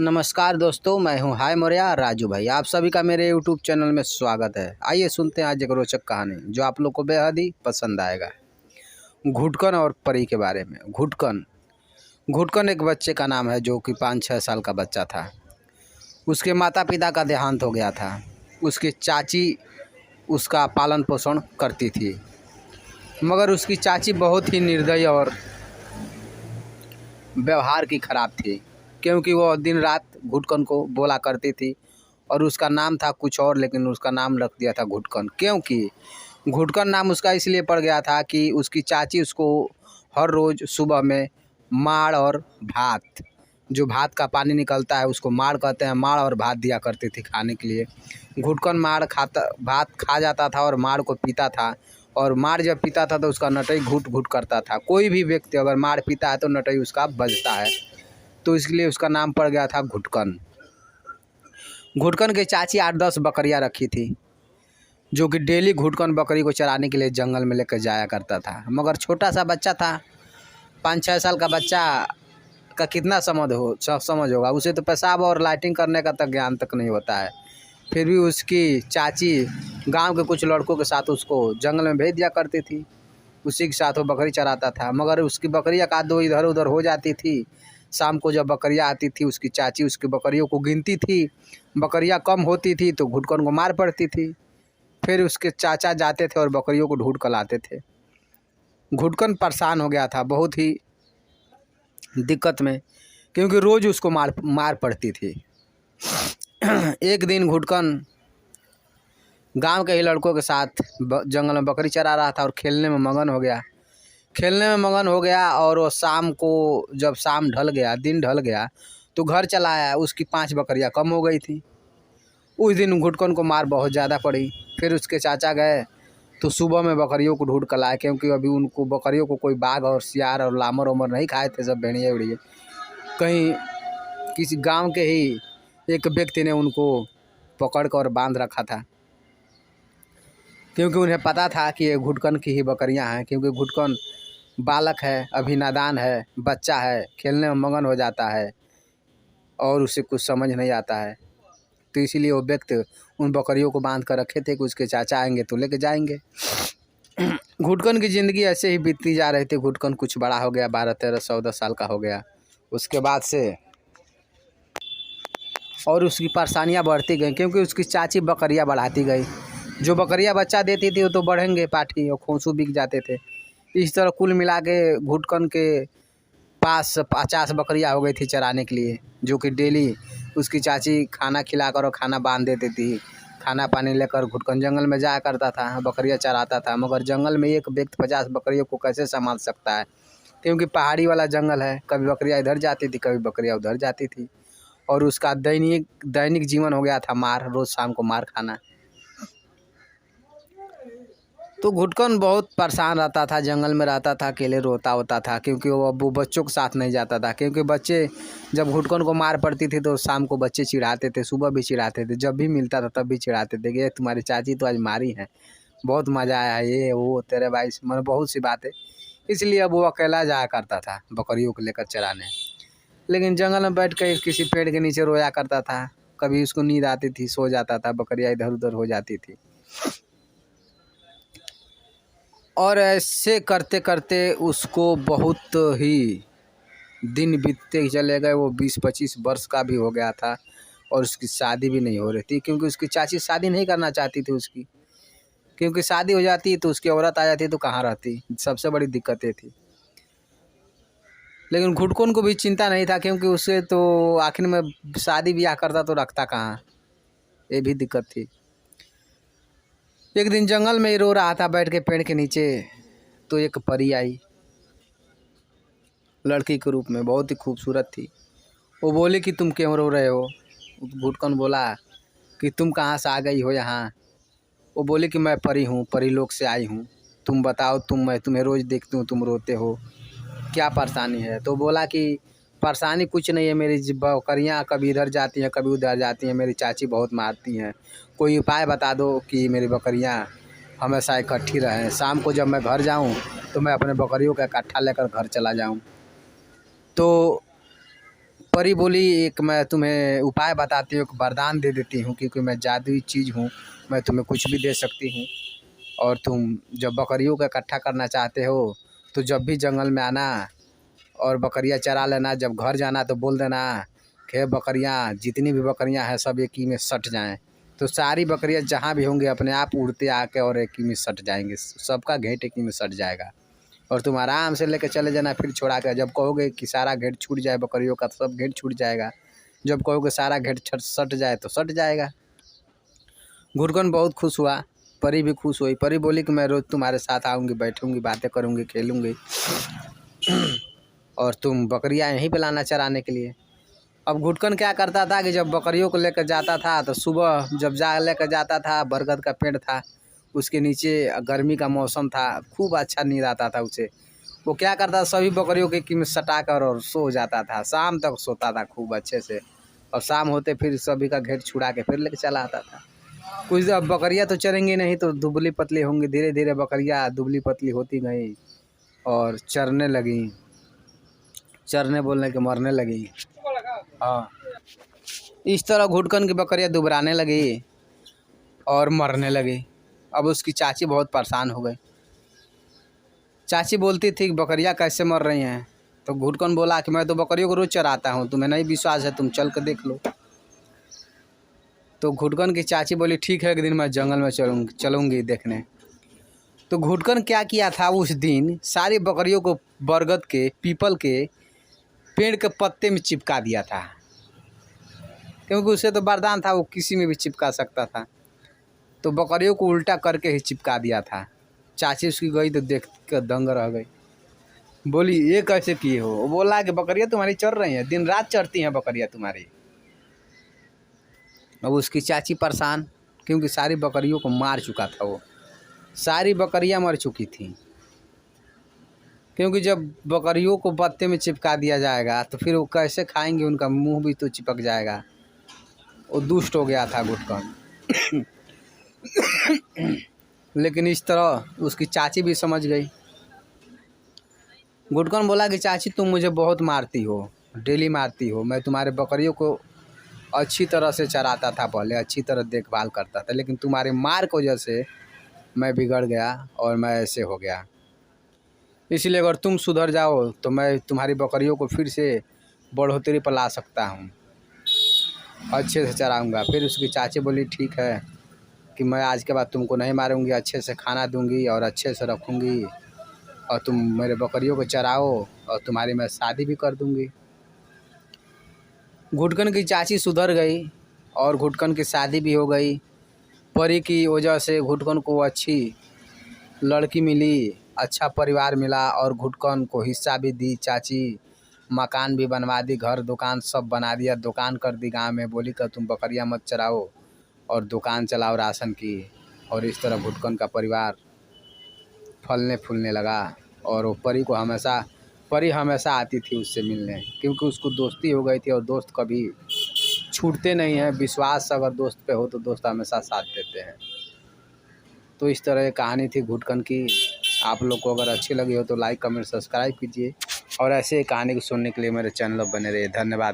नमस्कार दोस्तों, मैं हूं हाय मोरिया राजू भाई। आप सभी का मेरे यूट्यूब चैनल में स्वागत है। आइए सुनते हैं आज एक रोचक कहानी जो आप लोग को बेहद ही पसंद आएगा। घुटकन और परी के बारे में। घुटकन घुटकन एक बच्चे का नाम है जो कि 5-6 साल का बच्चा था। उसके माता पिता का देहांत हो गया था। उसकी चाची उसका पालन पोषण करती थी, मगर उसकी चाची बहुत ही निर्दयी और व्यवहार की खराब थी, क्योंकि वह दिन रात घुटकन को बोला करती थी। और उसका नाम था कुछ और, लेकिन उसका नाम रख दिया था घुटकन। क्योंकि घुटकन नाम उसका इसलिए पड़ गया था कि उसकी चाची उसको हर रोज़ सुबह में माड़ और भात, जो भात का पानी निकलता है उसको माड़ कहते हैं, माड़ और भात दिया करती थी खाने के लिए। घुटकन माड़ खाता, भात खा जाता था और माड़ को पीता था। और माड़ जब पीता था तो उसका नटई घुट घुट करता था। कोई भी व्यक्ति अगर माड़ पीता है तो नटई उसका बजता है, तो इसलिए उसका नाम पड़ गया था घुटकन। घुटकन की चाची 8-10 बकरियां रखी थी, जो कि डेली घुटकन बकरी को चराने के लिए जंगल में लेकर जाया करता था। मगर छोटा सा बच्चा था, 5-6 साल का बच्चा का कितना समझ होगा। उसे तो पेशाब और लाइटिंग करने का तक ज्ञान तक नहीं होता है। फिर भी उसकी चाची गांव के कुछ लड़कों के साथ उसको जंगल में भेज दिया करती थी। उसी के साथ वो बकरी चराता था, मगर उसकी बकरियां का दो इधर उधर हो जाती थी। शाम को जब बकरियां आती थी, उसकी चाची उसकी बकरियों को गिनती थी। बकरियां कम होती थी तो घुटकन को मार पड़ती थी। फिर उसके चाचा जाते थे और बकरियों को ढूंढ कर लाते थे। घुटकन परेशान हो गया था बहुत ही दिक्कत में, क्योंकि रोज़ उसको मार पड़ती थी। एक दिन घुटकन गांव के ही लड़कों के साथ जंगल में बकरी चरा रहा था और खेलने में मगन हो गया। और वो शाम को जब शाम ढल गया, दिन ढल गया, तो घर चला आया। उसकी 5 बकरियां कम हो गई थी। उस दिन घुटकन को मार बहुत ज़्यादा पड़ी। फिर उसके चाचा गए तो सुबह में बकरियों को ढूंढ कर लाए, क्योंकि अभी उनको बकरियों को कोई बाघ और सियार और लामर उमर नहीं खाए थे, सब भेड़िए उड़िए। कहीं किसी गांव के ही एक व्यक्ति ने उनको पकड़ कर बांध रखा था, क्योंकि उन्हें पता था कि ये घुटकन की ही बकरियां हैं। क्योंकि घुटकन बालक है, अभी नादान है, बच्चा है, खेलने में मगन हो जाता है और उसे कुछ समझ नहीं आता है। तो इसीलिए वो व्यक्ति उन बकरियों को बांध कर रखे थे कि उसके चाचा आएंगे तो लेके जाएंगे। घुटकन की ज़िंदगी ऐसे ही बीतती जा रही थी। घुटकन कुछ बड़ा हो गया, 12-13-14 साल का हो गया। उसके बाद से और उसकी परेशानियां बढ़ती गई, क्योंकि उसकी चाची बकरियां बढ़ाती गई। जो बकरियां बच्चा देती थी वो तो बढ़ेंगे पाठी और खोंसू बिक जाते थे। इस तरह कुल मिला के घुटकन के पास 50 बकरियां हो गई थी चराने के लिए, जो कि डेली उसकी चाची खाना खिलाकर और खाना बांध देती थी। खाना पानी लेकर घुटकन जंगल में जाया करता था, बकरियां चराता था। मगर जंगल में एक व्यक्ति 50 बकरियों को कैसे संभाल सकता है, क्योंकि पहाड़ी वाला जंगल है। कभी बकरियां इधर जाती थी, कभी बकरियां उधर जाती थी। और उसका दैनिक जीवन हो गया था रोज़ शाम को मार खाना। तो घुटकन बहुत परेशान रहता था, जंगल में रहता था, अकेले रोता होता था, क्योंकि वो बच्चों के साथ नहीं जाता था। क्योंकि बच्चे जब घुटकन को मार पड़ती थी तो शाम को बच्चे चिढ़ाते थे, सुबह भी चिढ़ाते थे, जब भी मिलता था तब भी चिढ़ाते थे कि तुम्हारी चाची तो आज मारी है, बहुत मज़ा आया, ये वो तेरे भाई, मतलब बहुत सी बातें। इसलिए अब वो अकेला जाया करता था बकरियों को लेकर चराने। लेकिन जंगल में बैठ कर किसी पेड़ के नीचे रोया करता था। कभी उसको नींद आती थी, सो जाता था, बकरियाँ इधर उधर हो जाती थी। और ऐसे करते करते उसको बहुत ही दिन बीतते ही चले गए। वो 20-25 वर्ष का भी हो गया था और उसकी शादी भी नहीं हो रही थी, क्योंकि उसकी चाची शादी नहीं करना चाहती थी उसकी। क्योंकि शादी हो जाती तो उसकी औरत आ जाती तो कहाँ रहती, सबसे बड़ी दिक्कतें थी। लेकिन घुटकन को भी चिंता नहीं था, क्योंकि उसे तो आखिर में शादी ब्याह करता तो रखता कहाँ, ये भी दिक्कत थी। एक दिन जंगल में ही रो रहा था बैठ के पेड़ के नीचे, तो एक परी आई, लड़की के रूप में, बहुत ही खूबसूरत थी। वो बोली कि तुम क्यों रो रहे हो। घुटकन बोला कि तुम कहाँ से आ गई हो यहाँ। वो बोली कि मैं परी हूँ, परी लोक से आई हूँ। तुम बताओ, मैं तुम्हें रोज़ देखती हूँ, तुम रोते हो, क्या परेशानी है। तो बोला कि परेशानी कुछ नहीं है, मेरी बकरियाँ कभी इधर जाती हैं, कभी उधर जाती हैं, मेरी चाची बहुत मारती हैं। कोई उपाय बता दो कि मेरी बकरियाँ हमेशा इकट्ठी रहें। शाम को जब मैं घर जाऊँ तो मैं अपने बकरियों का इकट्ठा लेकर घर चला जाऊँ। तो परी बोली एक मैं तुम्हें उपाय बताती हूँ, एक वरदान दे देती हूँ, क्योंकि मैं जादुई चीज़ हूँ, मैं तुम्हें कुछ भी दे सकती हूँ। और तुम जब बकरियों को इकट्ठा करना चाहते हो तो जब भी जंगल में आना और बकरियाँ चरा लेना, जब घर जाना तो बोल देना कि बकरियाँ, जितनी भी बकरियाँ हैं सब एक ही में सट जाएं। तो सारी बकरियाँ जहाँ भी होंगी अपने आप उड़ते आके और एक ही में सट जाएंगे, सबका घेट एक ही में सट जाएगा। और तुम आराम से लेकर चले जाना, फिर छोड़ा कर। जब कहोगे कि सारा घेट छूट जाए बकरियों का, तो सब घेट छूट जाएगा। जब कहोगे सारा घेट सट जाए तो सट जाएगा। घुटकन बहुत खुश हुआ, परी भी खुश हुई। परी बोली कि मैं रोज़ तुम्हारे साथ आऊँगी, बैठूँगी, बातें करूँगी, खेलूँगी और तुम बकरियाँ यहीं पे लाना चराने के लिए। अब घुटकन क्या करता था कि जब बकरियों को लेकर जाता था तो सुबह जब लेकर जाता था, बरगद का पेड़ था उसके नीचे, गर्मी का मौसम था, खूब अच्छा नींद आता था उसे। वो क्या करता, सभी बकरियों के कीमत सटा कर और सो जाता था। शाम तक सोता था खूब अच्छे से, और शाम होते फिर सभी का घेट छुड़ा के फिर लेकर चला आता था। कुछ अब बकरियाँ तो चरेंगी नहीं तो दुबली पतली होंगी। धीरे धीरे बकरियाँ दुबली पतली होती गई और चरने लगी, चरने बोलने के मरने लगी। हाँ, इस तरह घुटकन की बकरियाँ दुबराने लगी और मरने लगी। अब उसकी चाची बहुत परेशान हो गई। चाची बोलती थी बकरियाँ कैसे मर रही हैं, तो घुटकन बोला कि मैं तो बकरियों को रोज़ चराता हूँ, तुम्हें नहीं विश्वास है तुम चल कर देख लो। तो घुटकन की चाची बोली ठीक है, एक दिन मैं जंगल में चलूँगी देखने। तो घुटकन क्या किया था, उस दिन सारी बकरियों को बरगद के, पीपल के पेड़ के पत्ते में चिपका दिया था, क्योंकि उसे तो वरदान था, वो किसी में भी चिपका सकता था। तो बकरियों को उल्टा करके ही चिपका दिया था। चाची उसकी गई तो देख कर दंग रह गई, बोली ये कैसे किए हो। वो बोला कि बकरियाँ तुम्हारी चर रही हैं, दिन रात चरती हैं बकरियाँ तुम्हारी। अब उसकी चाची परेशान, क्योंकि सारी बकरियों को मार चुका था वो, सारी बकरियाँ मर चुकी थी। क्योंकि जब बकरियों को पत्ते में चिपका दिया जाएगा तो फिर वो कैसे खाएंगे, उनका मुंह भी तो चिपक जाएगा। वो दुष्ट हो गया था घुटकन। लेकिन इस तरह उसकी चाची भी समझ गई। घुटकन बोला कि चाची तुम मुझे बहुत मारती हो, डेली मारती हो। मैं तुम्हारे बकरियों को अच्छी तरह से चराता था पहले, अच्छी तरह देखभाल करता था, लेकिन तुम्हारे मार की वजह से मैं बिगड़ गया और मैं ऐसे हो गया। इसलिए अगर तुम सुधर जाओ तो मैं तुम्हारी बकरियों को फिर से बढ़ोतरी पर ला सकता हूँ, अच्छे से चराऊँगा। फिर उसकी चाची बोली ठीक है कि मैं आज के बाद तुमको नहीं मारूंगी, अच्छे से खाना दूंगी और अच्छे से रखूंगी, और तुम मेरे बकरियों को चराओ और तुम्हारी मैं शादी भी कर दूंगी। घुटकन की चाची सुधर गई और घुटकन की शादी भी हो गई। परी की वजह से घुटकन को अच्छी लड़की मिली, अच्छा परिवार मिला, और घुटकन को हिस्सा भी दी चाची, मकान भी बनवा दी, घर दुकान सब बना दिया, दुकान कर दी गांव में। बोली कि तुम बकरियां मत चराओ और दुकान चलाओ राशन की। और इस तरह घुटकन का परिवार फलने फूलने लगा। और वो परी हमेशा आती थी उससे मिलने, क्योंकि उसको दोस्ती हो गई थी, और दोस्त कभी छूटते नहीं हैं। विश्वास अगर दोस्त पे हो तो दोस्त हमेशा साथ देते हैं। तो इस तरह की कहानी थी घुटकन की। आप लोग को अगर अच्छी लगी हो तो लाइक कमेंट सब्सक्राइब कीजिए, और ऐसे कहानी को सुनने के लिए मेरे चैनल पर बने रहिए। धन्यवाद।